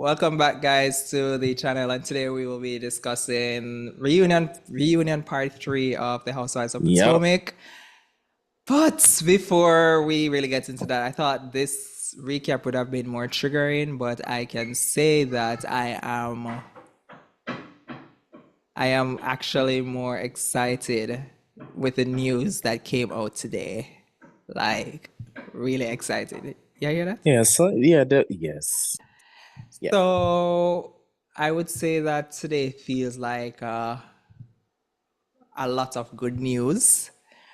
Welcome back, guys, to the channel, and today we will be discussing reunion part three of the Housewives of Yep. Potomac. But before we really get into that, I thought this recap would have been more triggering, but I can say that I am actually more excited with the news that came out today. Like, really excited. Yeah, hear that? Yeah. So yeah. Yes. Yeah. So I would say that today feels like a lot of good news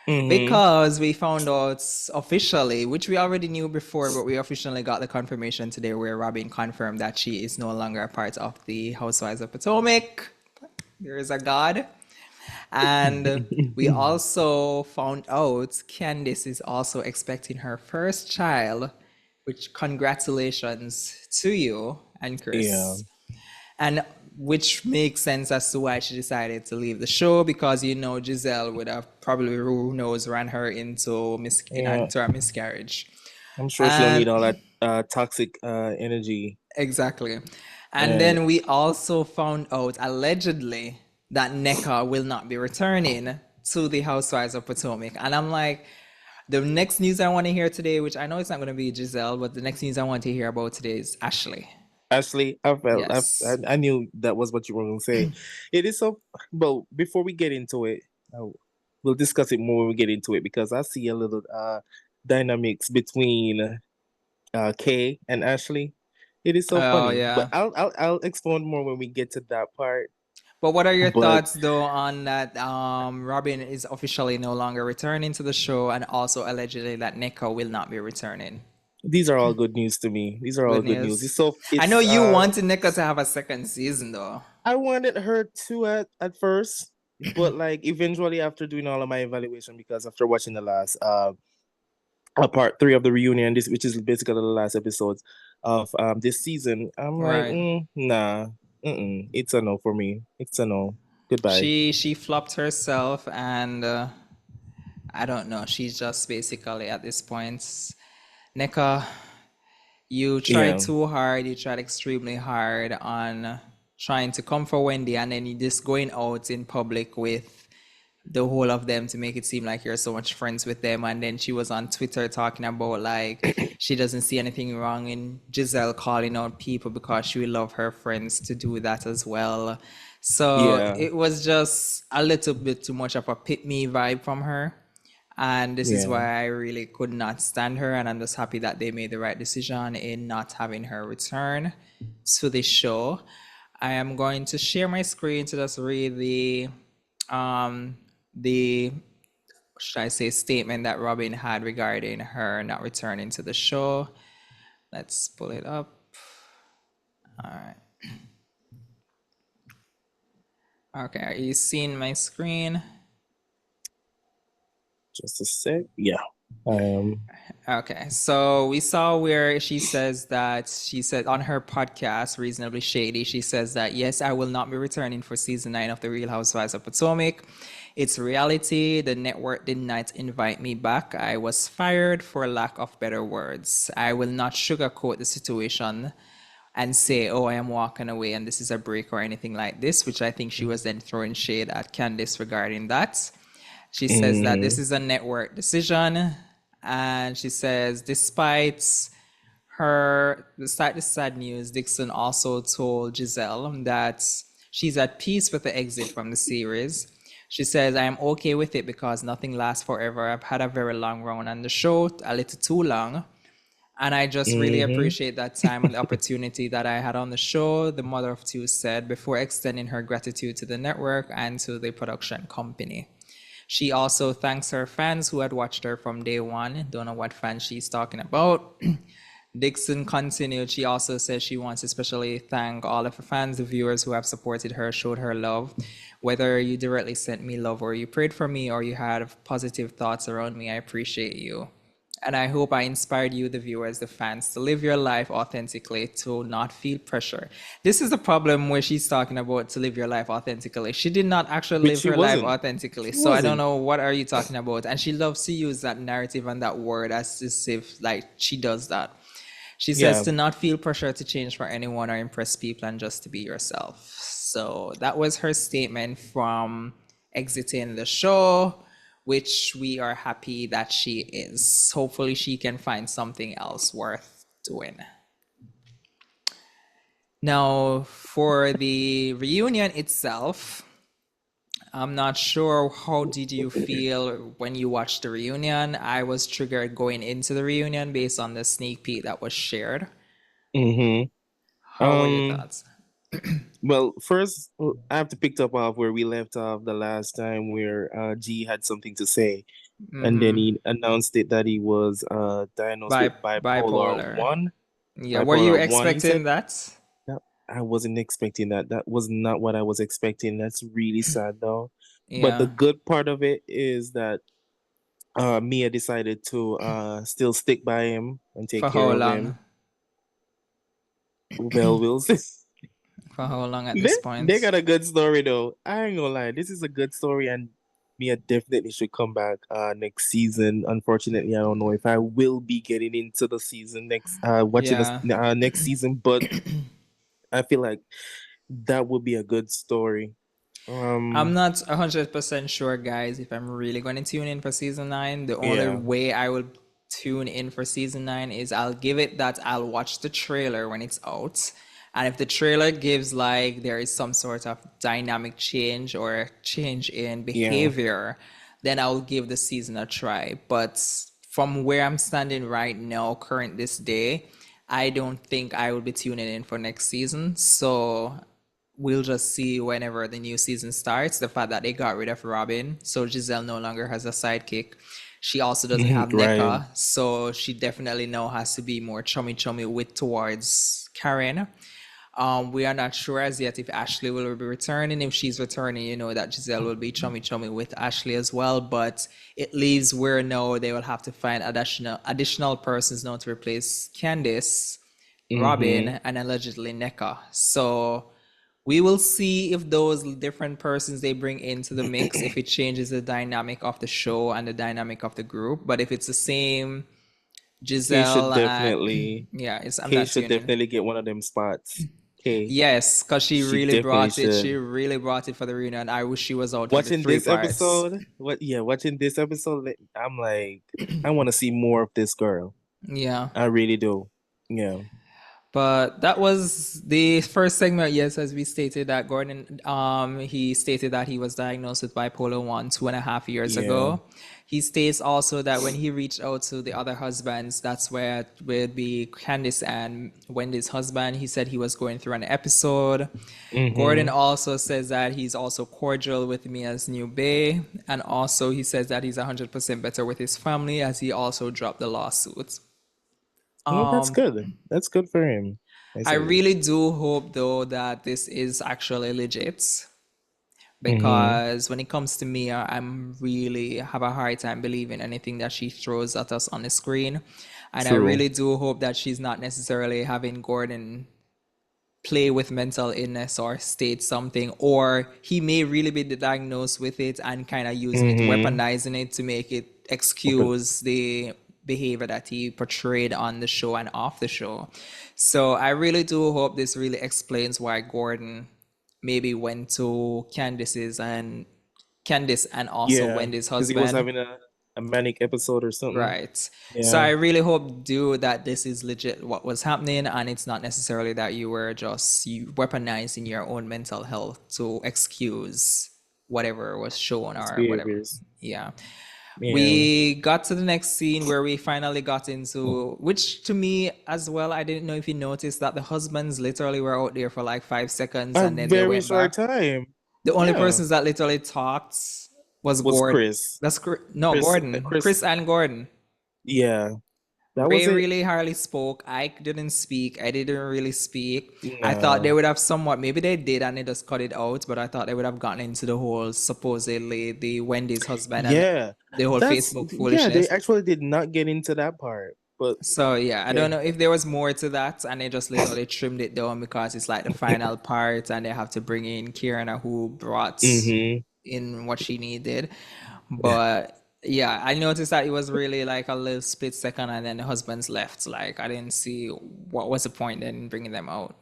Mm-hmm. because we found out officially, which we already knew before, but we officially got the confirmation today where Robyn confirmed that she is no longer a part of the Housewives of Potomac. There is a God. And we also found out Candice is also expecting her first child, which congratulations to you and Yeah. Chris. And which makes sense as to why she decided to leave the show because Giselle would have probably who knows ran her Yeah. into a miscarriage. I'm sure she don't And need all that toxic energy. exactly. And Right. then we also found out allegedly that Nneka will not be returning to the Housewives of Potomac. And I'm like, the next news I want to hear today, which I know it's not going to be Giselle, but the next news I want to hear about today is Ashley. Ashley, Yes. I knew that was what you were going to say. It is so. But before we get into it, we'll discuss it more when we get into it because I see a little dynamics between Kay and Ashley. It is so Oh, funny, but yeah. I'll expound more when we get to that part. But what are your But thoughts though on that Robyn is officially no longer returning to the show and also allegedly that Nico will not be returning? these are all good news to me. These are all Good good news. news. I know It's you wanted Nico to have a second season though. I wanted her to at first, but like eventually after doing all of my evaluation, because after watching the last part three of the reunion, this which is basically the last episodes of this season, I'm like, Right. nah, it's a no for me. It's a no. Goodbye. She flopped herself and I don't know. She's just basically at this point, Nika, you tried Yeah. too hard. You tried extremely hard on trying to come for Wendy, and then you just going out in public with the whole of them to make it seem like you're so much friends with them. And then she was on Twitter talking about like she doesn't see anything wrong in Giselle calling out people because she will love her friends to do that as well. So Yeah. it was just a little bit too much of a pick me vibe from her. And this is Yeah. why I really could not stand her. And I'm just happy that they made the right decision in not having her return to the show. I am going to share my screen to just read um the should I say statement that Robyn had regarding her not returning to the show. Let's pull it up. All right. Okay, are you seeing my screen? Just a sec. Yeah. Um. Okay, so we saw where she said on her podcast, Reasonably Shady, she says that, yes, I will not be returning for season 9 of The Real Housewives of Potomac. It's reality. The network did not invite me back. I was fired for lack of better words. I will not sugarcoat the situation and say, oh, I am walking away and this is a break or anything like this, which I think she was then throwing shade at Candice regarding that. She says that this mhm. is a network decision. And she says, despite the sad news, Dixon also told Giselle that she's at peace with the exit from the series. She says, I am okay with it because nothing lasts forever. I've had a very long run on the show, a little too long. And I just really Mhm. appreciate that time and the opportunity that I had on the show, the mother of two said, before extending her gratitude to the network and to the production company. She also thanks her fans who had watched her from day one. Don't know what fans she's talking about. Dixon continued. She also says she wants to especially thank all of her fans, the viewers who have supported her, showed her love. Whether you directly sent me love or you prayed for me or you had positive thoughts around me, I appreciate you. And I hope I inspired you, the viewers, the fans, to live your life authentically, to not feel pressure. This is the problem where she's talking about to live your life authentically. She did not actually Which live she her life wasn't. authentically. She So I don't wasn't. know what are you talking about. And she loves to use that narrative and that word as if like she does that. She says Yeah. to not feel pressure to change for anyone or impress people and just to be yourself. So that was her statement from exiting the show, which we are happy that she is. Hopefully, she can find something else worth doing. Now, for the reunion itself, I'm not sure how did you feel when you watched the reunion. I was triggered going into the reunion based on the sneak peek that was shared. Mm-hmm. How were your thoughts? Well, first, I have to pick up off where we left off the last time, where G had something to say, and then he announced it that he was diagnosed with bipolar Bipolar. one. Yeah, were you Bipolar one, he expecting said. that? That, I wasn't expecting that. That was not what I was expecting. That's really sad, though. But the Yeah. good part of it is that Mia decided to still stick by him and take For care how of long? him. Well, we'll see. For how long at They, this they got point? a good story though. I ain't gonna lie. This is a good story, and Mia definitely should come back next season. Unfortunately, I don't know if I will be getting into the season next watching Yeah. the next season, but I feel like that would be a good story. I'm Um not 100% sure, guys, if I'm really going to tune in for season 9. The only yeah. way I will tune in for season 9 is I'll give it that I'll watch the trailer when it's out. And if the trailer gives like there is some sort of dynamic change or change in Yeah. behavior, then I'll give the season a try. But from where I'm standing right now, current this day, I don't think I will be tuning in for next season. So we'll just see whenever the new season starts. The fact that they got rid of Robyn, so Giselle no longer has a sidekick. She also doesn't have Right. NECA, so she definitely now has to be more chummy with towards Karen. We are not sure as yet if Ashley will be returning. If she's returning, you know that Giselle will be chummy with Ashley as well. But it leaves where now they will have to find additional persons now to replace Candice, Mm-hmm. Robyn, and allegedly NECA. So we will see if those different persons they bring into the mix, if it changes the dynamic of the show and the dynamic of the group. But if it's the same K should Giselle, definitely yeah, I'm K not should tuning. definitely get one of them spots. K. Yes, because she She really definitely brought it. She should. really brought it for the reunion. I wish she was out for the Watching three this parts. episode, watching this episode, I'm like, I want to see more of this girl. Yeah. I really do. Yeah. But that was the first segment. Yes, as we stated that Gordon, he stated that he was diagnosed with bipolar 1 2.5 years Yeah. ago. He states also that when he reached out to the other husbands, that's where it would be Candice and Wendy's husband. He said he was going through an episode. Gordon Mm-hmm. also says that he's also cordial with Mia's new bae, and also he says that he's 100% better with his family as he also dropped the lawsuit. Well, that's good. That's good for him. I I say. really do hope though that this is actually legit Mm-hmm. because when it comes to Mia, I'm really have a hard time believing anything that she throws at us on the screen. And I True. really do hope that she's not necessarily having Gordon play with mental illness or state something, or he may really be diagnosed with it and kind of using it, Mm-hmm. weaponizing it to make it excuse the behavior that he portrayed on the show and off the show. So I really do hope this really explains why Gordon maybe went to Candice and also Yeah. Wendy's Because he was husband. having a manic episode or something. Right. So Yeah. I really hope, do that this is legit what was happening, and it's not necessarily that you were just you weaponizing your own mental health to excuse whatever was shown His or whatever. behaviors. Yeah. Yeah. We got to the next scene where we finally got into, which to me as well, I didn't know if you noticed that the husbands literally were out there for like 5 seconds A and then they very went short back. time. The only Yeah. persons that literally talked was Was Gordon. Chris. No, Gordon. Chris. Chris and Gordon. Yeah. That was Ray it. really hardly spoke. I didn't speak. I didn't really speak. I thought they No. would have somewhat, maybe they did and they just cut it out, but I thought they would have gotten into the whole supposedly the Wendy's husband and Yeah. the whole Facebook Yeah, they foolishness. actually did not get into that part. But So yeah, I don't yeah. know if there was more to that and they just literally trimmed it down because it's like the final part and they have to bring in Kieran who brought Mm-hmm. in what she needed. But Yeah, I noticed that it was really like a little split second, and then the husbands left. Like I didn't see what was the point in bringing them out.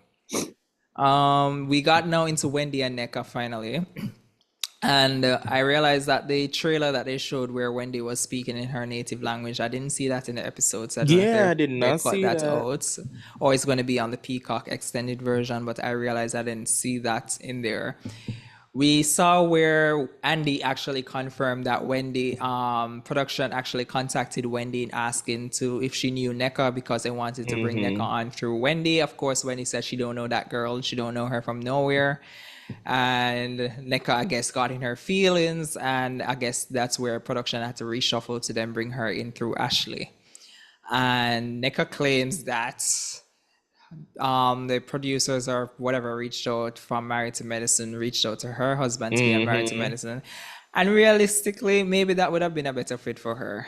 We got now into Wendy and NECA finally. And I realized that the trailer that they showed where Wendy was speaking in her native language, I didn't see that in the episodes. I don't know if Yeah, I did they not cut see that that. out or it's going to be on the Peacock extended version, but I realized I didn't see that in there. We saw where Andy actually confirmed that Wendy, production actually contacted Wendy asking to if she knew NECA because they wanted to bring NECA Mm-hmm. on through Wendy. Of course, Wendy said she don't know that girl. She don't know her from nowhere. And NECA, I guess, got in her feelings. And I guess that's where production had to reshuffle to then bring her in through Ashley. And NECA claims that the producers or whatever reached out from Married to Medicine, reached out to her husband to be on Married to Mm-hmm. Medicine. And realistically, maybe that would have been a better fit for her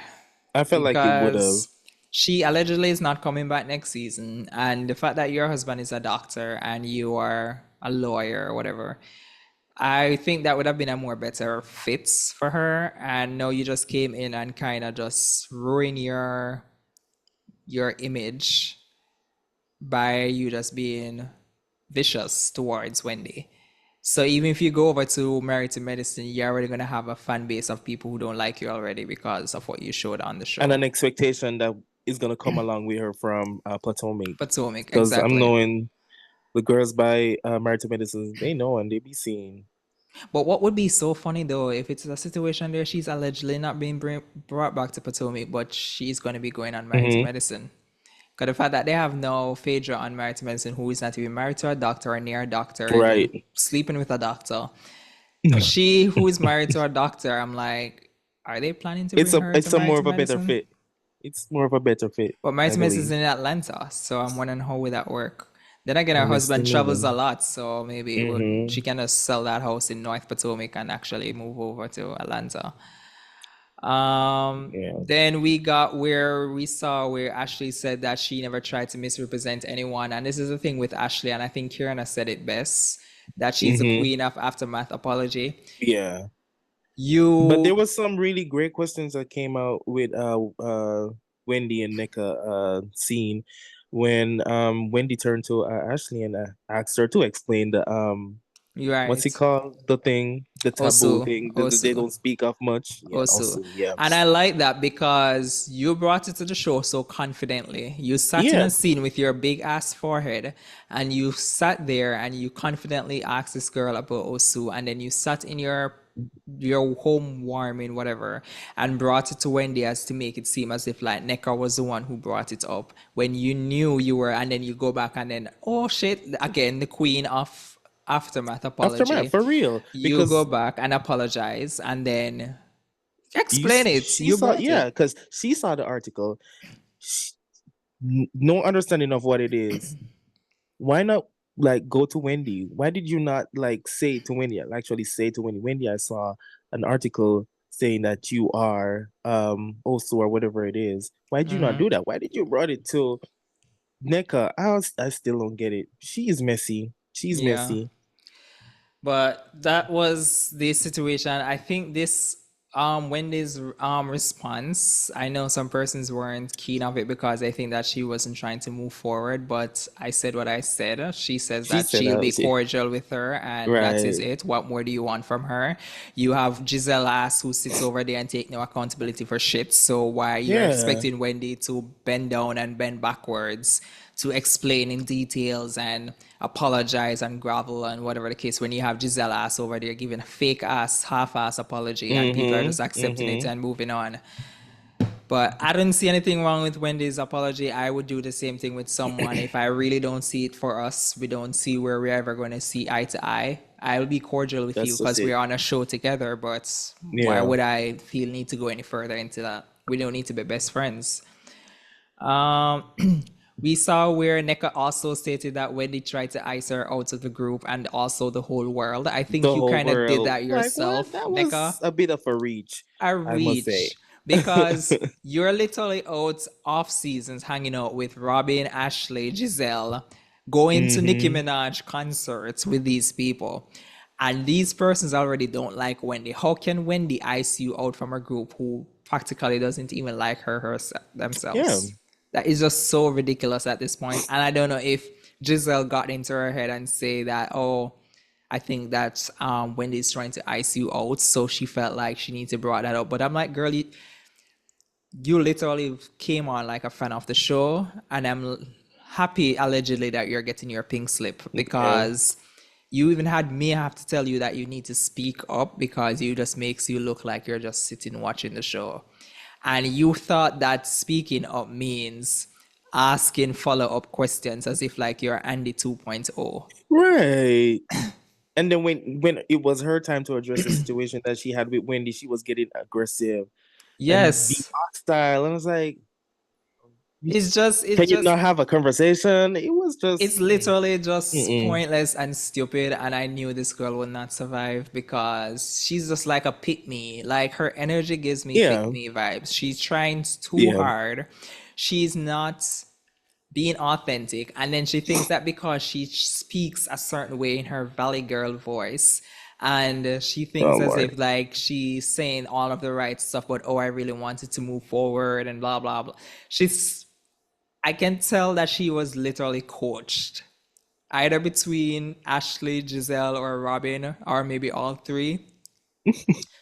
I felt like it would have. because she allegedly is not coming back next season. And the fact that your husband is a doctor and you are a lawyer or whatever, I think that would have been a more better fit for her. And no, you just came in and kind of just ruin your image by you just being vicious towards Wendy. So even if you go over to Married to Medicine, you're already gonna have a fan base of people who don't like you already because of what you showed on the And show. an expectation that is gonna come along with her from Potomac. Potomac, Because I'm exactly. knowing the girls by Married to Medicine, they know and they be seeing. But what would be so funny though, if it's a situation where she's allegedly not being brought back to Potomac, but she's going to be going on Married to Mm-hmm. Medicine. Because the fact that they have no Phaedra on Married to Medicine who is not even married to a doctor or near a doctor, even Right. sleeping with a doctor. She who is married to a doctor, I'm like, are they planning to It's bring a her to it's a Married more to of a better Medicine? fit. It's more of a better fit, But Married I to Medicine is believe. in Atlanta, so I'm wondering how will that work. Then again, her And Mr. husband travels a Living. lot, so maybe it would Mm-hmm. she can just sell that house in North Potomac and actually move over to Atlanta. Yeah. Then we got where we saw where Ashley said that she never tried to misrepresent anyone. And this is the thing with Ashley, and I think Kieran has said it best, that she's the Mm-hmm. queen of aftermath apology. Yeah. But there You was some really great questions that came out with Wendy and Nika scene when Wendy turned to Ashley and asked her to explain the you're what's it right. called, the thing, the taboo Osu, thing that they Osu, don't speak of much. Yeah, Osu. also yeah. And I like that because you brought it to the show so confidently. You sat in Yeah, a scene with your big ass forehead and you sat there and you confidently asked this girl about Osu, and then you sat in your home warming whatever and brought it to Wendy as to make it seem as if like Necker was the one who brought it up when you knew you were, and then you go back and then oh shit, again the queen of aftermath aftermath apology. for real You go because back and apologize and then explain it. she You saw, brought yeah, it. because she saw the article, sh no understanding of what it is. Why not like go to Wendy? Why did you not like say to Wendy, actually say to Wendy, Wendy, I saw an article saying that you are also or whatever it is. Why did you not do that? Why did you brought it to NECA? I still don't get it. She is messy. She's Yeah. messy. But that was the situation. I think this Wendy's response, I know some persons weren't keen of it because they think that she wasn't trying to move forward, but I said what I said. She says She that said she'll be she cordial with her and that is right. it. What more do you want from her? You have Giselle Ass who sits over there and take no accountability for shit. So why you're Yeah. expecting Wendy to bend down and bend backwards to explain in details and apologize and grovel and whatever the case when you have Giselle ass over there giving a fake ass, half ass apology and people are just Mm-hmm. accepting it Mm-hmm. and moving on. But I don't see anything wrong with Wendy's apology. I would do the same thing with someone. If I really don't see it for us, we don't see where we're ever going to see eye to eye, I'll be cordial with you That's just because it. we're on a show together. But why Yeah. would I feel need to go any further into that? We don't need to be best friends. Um, we saw where Neka also stated that Wendy tried to ice her out of the group and also the whole world. I think The you whole kind of did world. that Like what? yourself, That Neka. was a bit of a reach, A I must say. reach because you're literally out off seasons hanging out with Robyn, Ashley, Giselle, going to Nicki Mm-hmm. Minaj concerts with these people. And these persons already don't like Wendy. How can Wendy ice you out from a group who practically doesn't even like Yeah. themselves. That is just so ridiculous at this point. And I don't know if Giselle got into her head and say that, oh, I think that Wendy's trying to ice you out, so she felt like she needs to brought that up. But I'm like, girl, you literally came on like a fan of the show, and I'm happy allegedly that you're getting your pink slip, Yeah. because you even had me have to tell you that you need to speak up because you just makes you look like you're just sitting watching the show. And you thought that speaking up means asking follow-up questions as if like you're Andy 2.0. Right. And then when it was her time to address the situation that she had with Wendy, she was getting aggressive and being Yes. hostile. And I was like, It's just it's can you just not have a conversation? It was it's just literally just mm-mm. pointless and stupid, and I knew this girl would not survive because she's just like a pick me. Like her energy gives me pick Yeah. me vibes. She's trying too Yeah. hard. She's not being authentic, and then she thinks that because she speaks a certain way in her Valley Girl voice, and she Oh thinks as Lord. if like she's saying all of the right stuff, but oh, I really wanted to move forward and blah blah blah. She's I can tell that she was literally coached either between Ashley, Giselle, or Robyn, or maybe all three.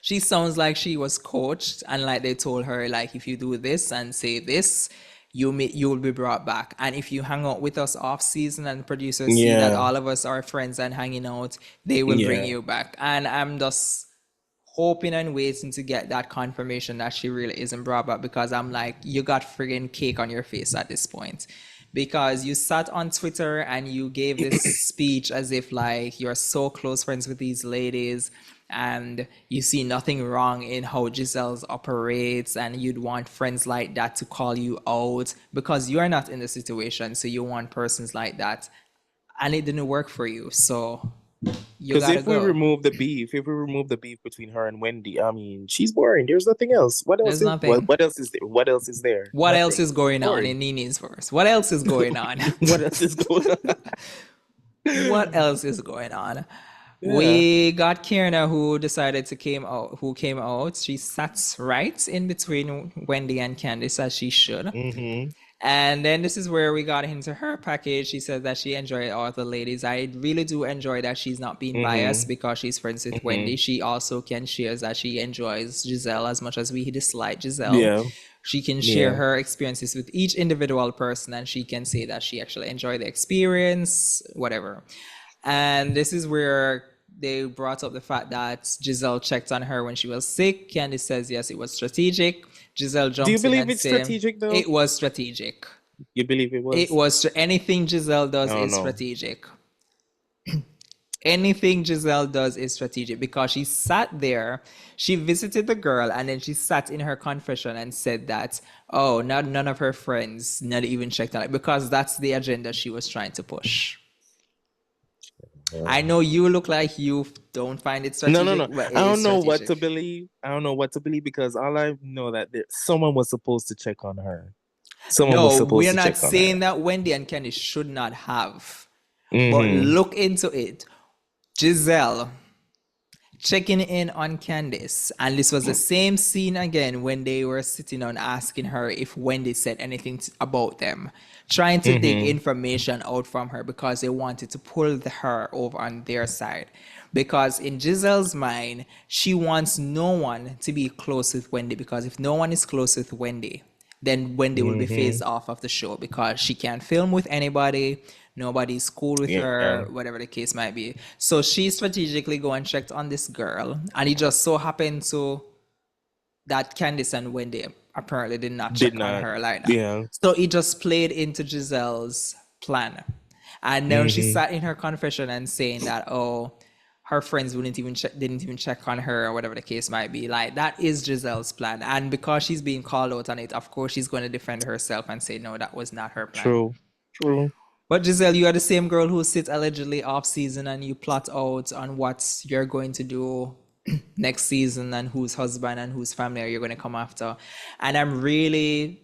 She sounds like she was coached, and like they told her, like if you do this and say this, you will be brought back. And if you hang out with us off season and producers see that Yeah. all of us are friends and hanging out, they will bring Yeah. you back. And I'm just hoping and waiting to get that confirmation that she really isn't brought back, because I'm like, you got friggin' cake on your face at this point. Because you sat on Twitter and you gave this speech as if like you're so close friends with these ladies and you see nothing wrong in how Giselle's operates, and you'd want friends like that to call you out because you're not in the situation. So you want persons like that, and it didn't work for you. So you Because gotta go. if we remove the beef between her and Wendy, I mean, she's boring. There's nothing else. What else There's is nothing. what else is there? What else is there? What else Nothing. is going on Boring. in Nini's verse? What else is going on? What else is going What on? else is going on? Yeah. We got Kierna, who decided to came out. Who came out? She sat right in between Wendy and Candice, as she should. Mm-hmm. And then this is where we got into her package. She said that she enjoyed all the ladies. I really do enjoy that she's not being biased Mm-hmm. because she's friends with Wendy. Mm-hmm. She also can share that she enjoys Giselle as much as we dislike Giselle. Yeah. She can share Yeah. her experiences with each individual person, and she can say that she actually enjoyed the experience, whatever. And this is where they brought up the fact that Giselle checked on her when she was sick. Candice says, yes, it was strategic. Giselle Do you jumps in believe and it's says, strategic though? it was strategic. You believe it It was? was anything Giselle I does don't is know. strategic. Anything Giselle does is strategic because she sat there, she visited the girl, and then she sat in her confession and said that, oh, not none of her friends, not even checked on it, because that's the agenda she was trying to push. I know you look like you don't find it No, no, no. strategic, but it I is don't know what strategic. to believe. I don't know what to believe because all I know that someone was supposed to check on her. Someone was No, supposed we're to not check on her. saying that Wendy and Kenny should not have, but Mm-hmm. look into it. Giselle checking in on Candice, and this was the same scene again when they were sitting on asking her if Wendy said anything about them, trying to dig Mm-hmm. information out from her because they wanted to pull her over on their side. Because in Giselle's mind, she wants no one to be close with Wendy, because if no one is close with Wendy, then Wendy will be Mm-hmm. phased off of the show because she can't film with anybody. Nobody's cool with Yeah. her, whatever the case might be. So she strategically go and checked on this girl, and it just so happened to that Candice and Wendy apparently did not Did check on not. her like that. Yeah. So it just played into Giselle's plan. And now she Mm-hmm. sat in her confession and saying that, oh, her friends didn't even check on her, or whatever the case might be. Like that is Giselle's plan. And because she's being called out on it, of course she's going to defend herself and say, no, that was not her plan. True. True. But Giselle, you are the same girl who sits allegedly off season and you plot out on what you're going to do next season and whose husband and whose family are you going to come after. And I'm really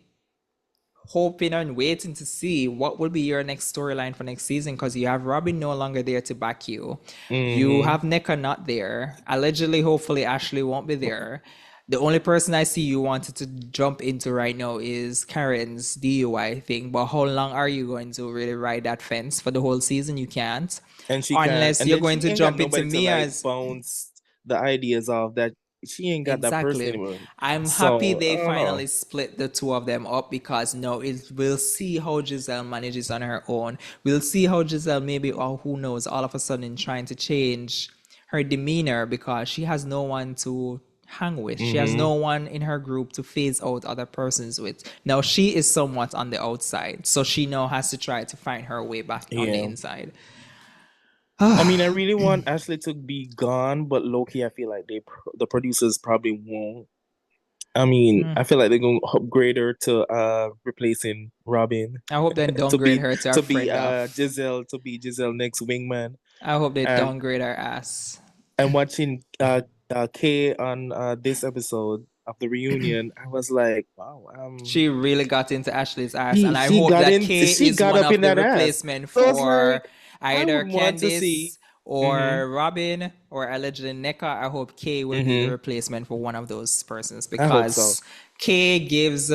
hoping and waiting to see what will be your next storyline for next season, because you have Robyn no longer there to back you. You Mm-hmm. have Neka not there. Allegedly, hopefully, Ashley won't be there. The only person I see you wanted to jump into right now is Karen's DUI thing. But how long are you going to really ride that fence for the whole season? You can't. And she can't, Unless and you're then going she to ain't got jump into nobody to like Mia's. bounce the ideas off that. She ain't got that person Exactly. anymore. I'm happy So I they don't know. finally split the two of them up because now we'll see how Giselle manages on her own. We'll see how Giselle maybe, or who knows, all of a sudden trying to change her demeanor because she has no one to hang with. She has Mm-hmm. no one in her group to phase out other persons with. Now she is somewhat on the outside, so she now has to try to find her way back on the Yeah. inside. I mean, I really want Ashley to be gone, but low-key, I feel like the producers probably won't. I mean, I feel like they're going to upgrade her to replacing Robyn I hope they to downgrade be her to a friend of. Giselle next wingman. I hope they And downgrade her ass. and watching Kay on this episode of the reunion, I was like, wow, She really got into Ashley's ass, and I hope that Kay she is got one up in of the that ass. replacement So I was for like, I either would want to see. Candice Mm-hmm. or Robyn or allegedly Neka. I hope Kay will be the Mm-hmm. replacement for one of those persons I hope so. because Kay gives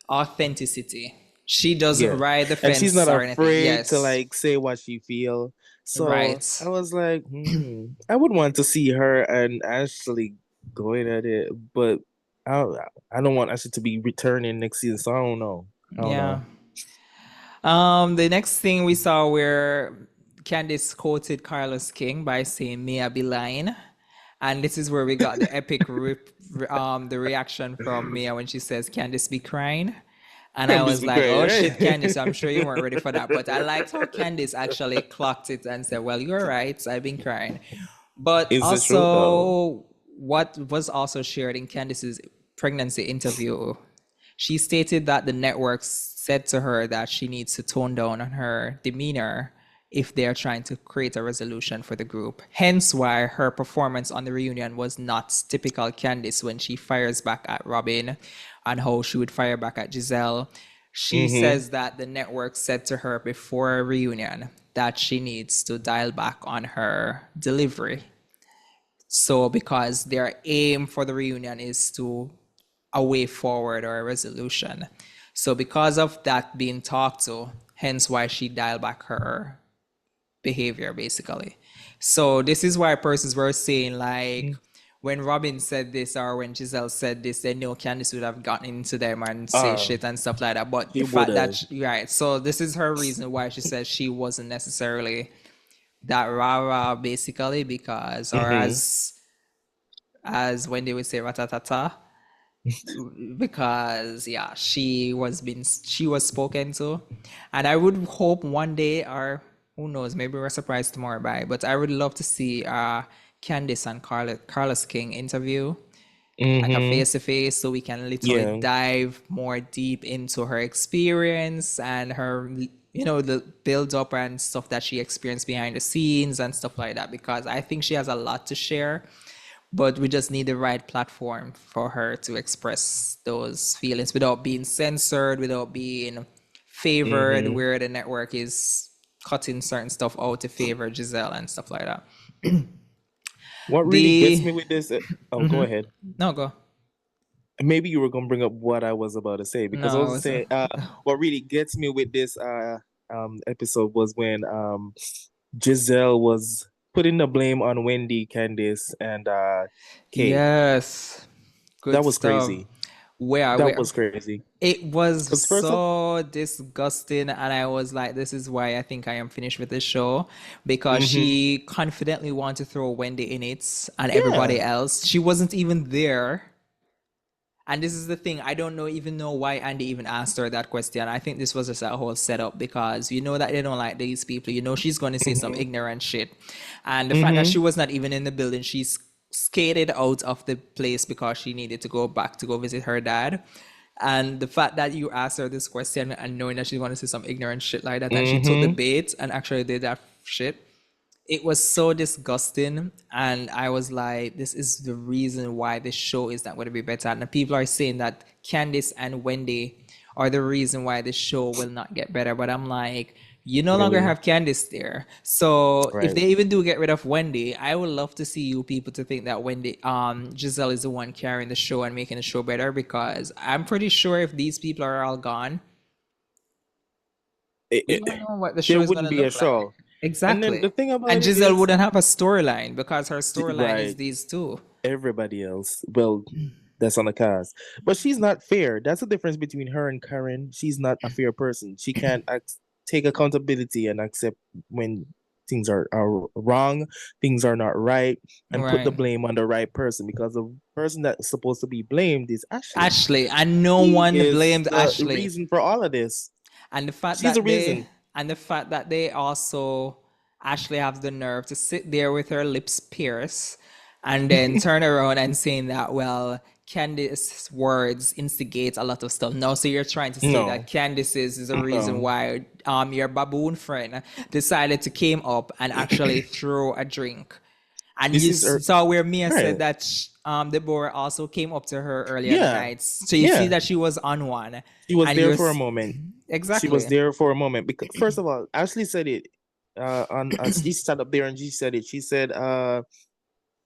authenticity. She doesn't Yeah. ride the And she's not fence or anything. afraid to Yes, like say what she feel. So right. I was like, I would want to see her and Ashley going at it, but I I don't want Ashley to be returning next season. So I don't know. I don't Yeah. know. The next thing we saw where Candice quoted Carlos King by saying "May I be lying," and this is where we got the epic the reaction from Mia when she says "Candice be crying," and I I'm just was like, "Oh crying, shit, Candice, I'm sure you right? weren't ready for that." But I liked how Candice actually clocked it and said, "Well, you're right, I've been crying." But Is the truth though? also, what was also shared in Candice's pregnancy interview, she stated that the network said to her that she needs to tone down on her demeanor if they are trying to create a resolution for the group. Hence why her performance on the reunion was not typical Candice when she fires back at Robyn and how she would fire back at Giselle. She Mm-hmm. says that the network said to her before a reunion that she needs to dial back on her delivery. So because their aim for the reunion is to a way forward or a resolution. So because of that being talked to, hence why she dialed back her behavior basically. So this is why persons were saying like when Robyn said this or when Giselle said this, they know Candice would have gotten into them and say Uh, shit and stuff like that. But she the would fact that have. right, so this is her reason why she says she wasn't necessarily that rah rah basically because or Mm-hmm. as when they would say ratatata because yeah she was spoken to, and I would hope one day or who knows maybe we're surprised tomorrow by, but I would love to see Candice and Carlos King interview like a Mm-hmm. face to face so we can literally Yeah. dive more deep into her experience and her the build up and stuff that she experienced behind the scenes and stuff like that because I think she has a lot to share, but we just need the right platform for her to express those feelings without being censored, without being favored, Mm-hmm. where the network is cutting certain stuff out to favor Giselle and stuff like that. What really gets The me with this? Oh, go ahead. no go Maybe you were gonna bring up what I was about to say because I no, I was was saying what really gets me with this episode was when Giselle was putting the blame on Wendy, Candice, and Kay. yes, good That was stuff. crazy. That Where was crazy. it was Because first of so disgusting, and I was like, "This is why I think I am finished with this show," because mm-hmm. she confidently wanted to throw Wendy in it and everybody Yeah. else. She wasn't even there, and this is the thing. I don't know even know why Andy even asked her that question. I think this was just a whole setup because you know that they don't like these people. You know she's going to say some Mm-hmm. ignorant shit, and the fact that Mm-hmm. she was not even in the building, she's skated out of the place because she needed to go back to go visit her dad. And the fact that you asked her this question and knowing that she's going to say some ignorant shit like that, and she took the Mm-hmm. bait and actually did that shit, it was so disgusting. And I was like, this is the reason why this show is not going to be better. And the people are saying that Candice and Wendy are the reason why this show will not get better. But I'm like, You no longer Really. have Candice there. So if Right. they even do get rid of Wendy, I would love to see you people to think that Giselle is the one carrying the show and making the show better, because I'm pretty sure if these people are all gone, It, we it, don't know what the show there is gonna wouldn't be a look like. show. And then Exactly. the thing And about it Giselle is, wouldn't have a storyline because her storyline is right, these two. everybody else, well, that's on the cast. But she's not fair. That's the difference between her and Karen. She's not a fair person. She can't take accountability and accept when things are wrong, things are not right, and put the Right. blame on the right person, because the person that's supposed to be blamed is Ashley. Ashley, and no She one is blamed the Ashley. reason for all of this. And the fact She's the that they reason. and the fact that they also actually have the nerve to sit there with her lips pierced and then turn around and saying that, well, Candice's words instigate a lot of stuff. No, so you're trying to say that No, Candice is the reason no. why your baboon friend decided to came up and actually throw a drink. And This you is her. saw where Mia said Right. that Deborah also came up to her earlier in the Yeah. night. So you see Yeah. that she was on one. She was And there you're for a moment. She was exactly. there for a moment because, first of all, Ashley said it on she sat up there and she said it. She said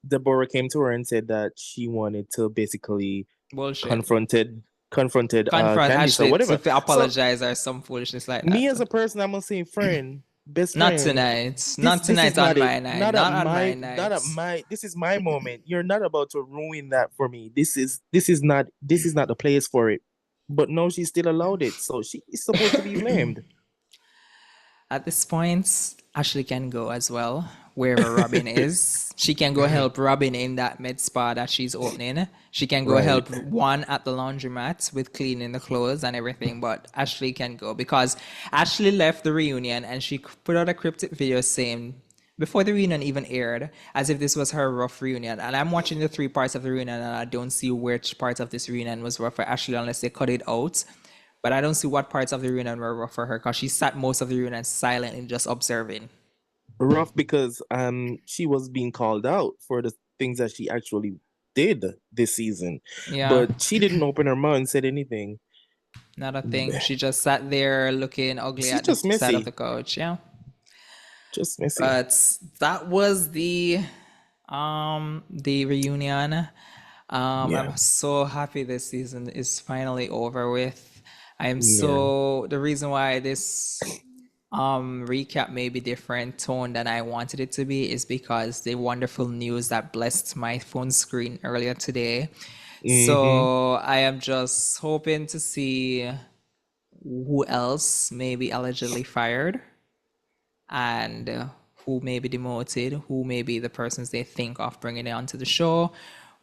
Deborah came to her and said that she wanted to basically Bullshit. confronted Confront Candice or Ashley whatever. to So apologize or some foolishness like me that. as a person, I'm gonna say friend, best Not friend. tonight. This Not this tonight is on not it. my night. Not on my night. This is my moment. You're not about to ruin that for me. This is not the place for it. But no, she still allowed it. So she is supposed to be blamed. At this point, Ashley can go as well, wherever Robyn is. She can go help Robyn in that med spa that she's opening. She can go Right. help Juan at the laundromat with cleaning the clothes and everything. But Ashley can go because Ashley left the reunion and she put out a cryptic video saying, before the reunion even aired, as if this was her rough reunion. And I'm watching the 3 parts of the reunion and I don't see which part of this reunion was rough for Ashley unless they cut it out. But I don't see what parts of the reunion were rough for her because she sat most of the reunion silently just observing. Rough because she was being called out for the things that she actually did this season. Yeah, But she didn't open her mouth and said anything. not a thing. She just sat there looking ugly She's at the just side of the messy. couch. Yeah. Just messy. But that was the reunion. Yeah. I'm so happy this season is finally over with. I am Yeah. so the reason why this recap may be different tone than I wanted it to be is because the wonderful news that blessed my phone screen earlier today. Mm-hmm. So I am just hoping to see who else may be allegedly fired and who may be demoted, who may be the persons they think of bringing it onto the show.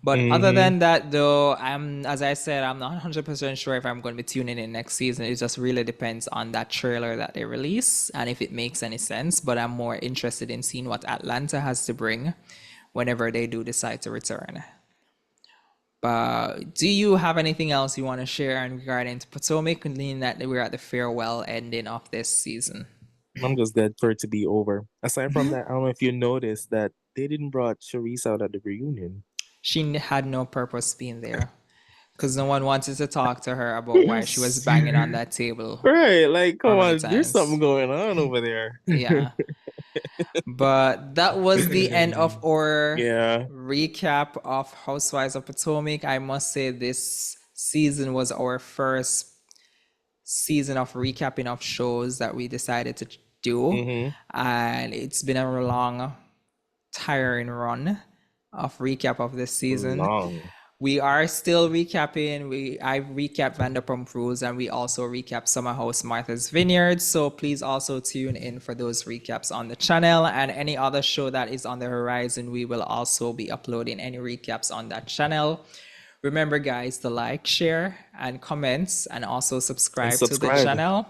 But other Mm-hmm. than that, though, as I said, I'm not 100% sure if I'm going to be tuning in next season. It just really depends on that trailer that they release and if it makes any sense. But I'm more interested in seeing what Atlanta has to bring whenever they do decide to return. But do you have anything else you want to share in regarding to Potomac, meaning that we're at the farewell ending of this season? I'm just glad for it to be over. Aside from that, I don't know if you noticed that they didn't brought Charisse out at the reunion. She had no purpose being there because no one wanted to talk to her about why she was banging on that table Right, like how come many on, there's something times. going on over there. Yeah. But that was the end of our Yeah. recap of Housewives of Potomac. I must say this season was our first season of recapping of shows that we decided to do. Mm-hmm. And it's been a long, tiring run of recap of this season. Long. We are still recapping. I recap Vanderpump Rules and we also recap Summer House Martha's Vineyard. So please also tune in for those recaps on the channel and any other show that is on the horizon. We will also be uploading any recaps on that channel. Remember, guys, to like, share, and comment, and also And subscribe to the subscribe. channel.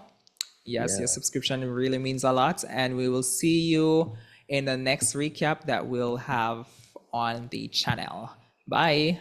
Yes, your Yeah. subscription really means a lot. And we will see you in the next recap that we'll have on the channel. Bye.